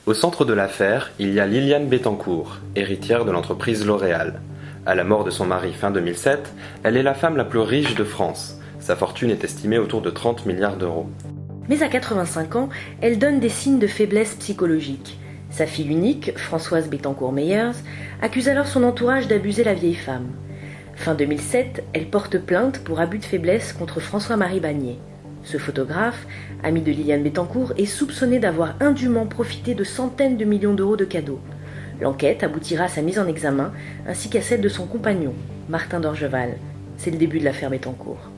Au centre de l'affaire, il y a Liliane Bettencourt, héritière de l'entreprise L'Oréal. À la mort de son mari fin 2007, elle est la femme la plus riche de France. Sa fortune est estimée autour de 30 milliards d'euros. Mais à 85 ans, elle donne des signes de faiblesse psychologique. Sa fille unique, Françoise Bettencourt-Meyers, accuse alors son entourage d'abuser la vieille femme. Fin 2007, elle porte plainte pour abus de faiblesse contre François-Marie Bagné. Ce photographe, ami de Liliane Bettencourt, est soupçonné d'avoir indûment profité de centaines de millions d'euros de cadeaux. L'enquête aboutira à sa mise en examen, ainsi qu'à celle de son compagnon, Martin d'Orgeval. C'est le début de l'affaire Bettencourt.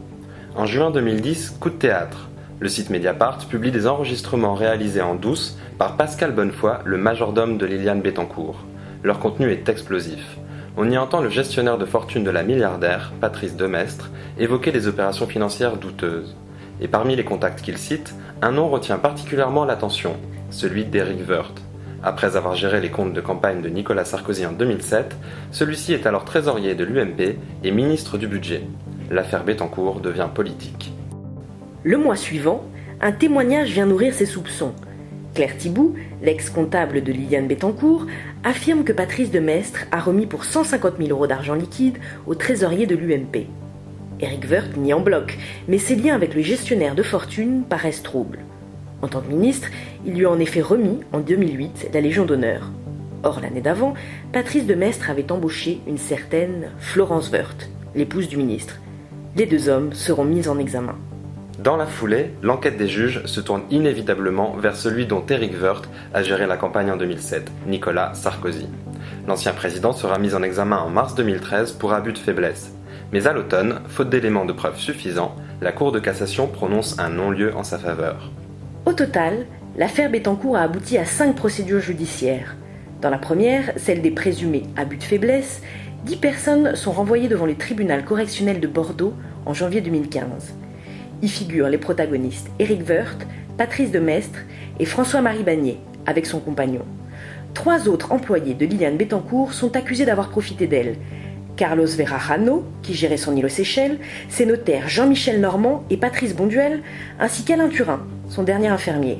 En juin 2010, coup de théâtre. Le site Mediapart publie des enregistrements réalisés en douce par Pascal Bonnefoy, le majordome de Liliane Bettencourt. Leur contenu est explosif. On y entend le gestionnaire de fortune de la milliardaire, Patrice Demestre, évoquer des opérations financières douteuses. Et parmi les contacts qu'il cite, un nom retient particulièrement l'attention, celui d'Éric Woerth. Après avoir géré les comptes de campagne de Nicolas Sarkozy en 2007, celui-ci est alors trésorier de l'UMP et ministre du Budget. L'affaire Bettencourt devient politique. Le mois suivant, un témoignage vient nourrir ses soupçons. Claire Thibout, l'ex-comptable de Liliane Bettencourt, affirme que Patrice Demestre a remis pour 150 000 euros d'argent liquide au trésorier de l'UMP. Éric Woerth nie en bloc, mais ses liens avec le gestionnaire de fortune paraissent troubles. En tant que ministre, il lui a en effet remis, en 2008, la Légion d'honneur. Or, l'année d'avant, Patrice Demestre avait embauché une certaine Florence Woerth, l'épouse du ministre. Les deux hommes seront mis en examen. Dans la foulée, l'enquête des juges se tourne inévitablement vers celui dont Éric Woerth a géré la campagne en 2007, Nicolas Sarkozy. L'ancien président sera mis en examen en mars 2013 pour abus de faiblesse. Mais à l'automne, faute d'éléments de preuve suffisants, la Cour de cassation prononce un non-lieu en sa faveur. Au total, l'affaire Bettencourt a abouti à 5 procédures judiciaires. Dans la première, celle des présumés abus de faiblesse, 10 personnes sont renvoyées devant le tribunal correctionnel de Bordeaux en janvier 2015. Y figurent les protagonistes Éric Woerth, Patrice Demestre et François-Marie Bagné, avec son compagnon. 3 autres employés de Liliane Bettencourt sont accusés d'avoir profité d'elle. Carlos Verrajano, qui gérait son île aux Seychelles, ses notaires Jean-Michel Normand et Patrice Bonduel, ainsi qu'Alain Turin, son dernier infirmier.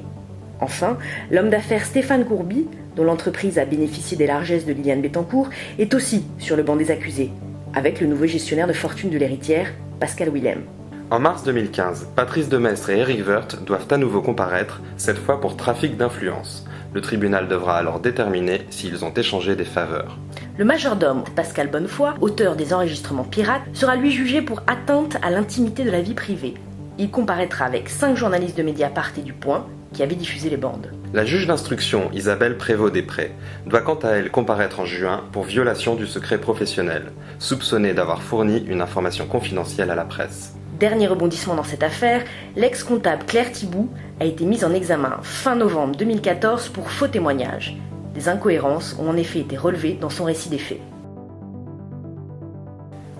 Enfin, l'homme d'affaires Stéphane Courby, dont l'entreprise a bénéficié des largesses de Liliane Bettencourt, est aussi sur le banc des accusés, avec le nouveau gestionnaire de fortune de l'héritière, Pascal Willem. En mars 2015, Patrice Demestre et Éric Woerth doivent à nouveau comparaître, cette fois pour trafic d'influence. Le tribunal devra alors déterminer s'ils ont échangé des faveurs. Le majordome Pascal Bonnefoy, auteur des enregistrements pirates, sera lui jugé pour atteinte à l'intimité de la vie privée. Il comparaîtra avec 5 journalistes de Mediapart et du Point qui avaient diffusé les bandes. La juge d'instruction Isabelle Prévost-Després doit quant à elle comparaître en juin pour violation du secret professionnel, soupçonnée d'avoir fourni une information confidentielle à la presse. Dernier rebondissement dans cette affaire, l'ex-comptable Claire Thibout a été mise en examen fin novembre 2014 pour faux témoignage. Des incohérences ont en effet été relevées dans son récit des faits.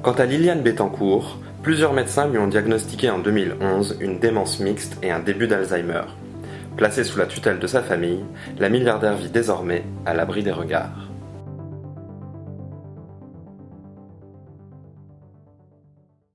Quant à Liliane Bettencourt, plusieurs médecins lui ont diagnostiqué en 2011 une démence mixte et un début d'Alzheimer. Placée sous la tutelle de sa famille, la milliardaire vit désormais à l'abri des regards.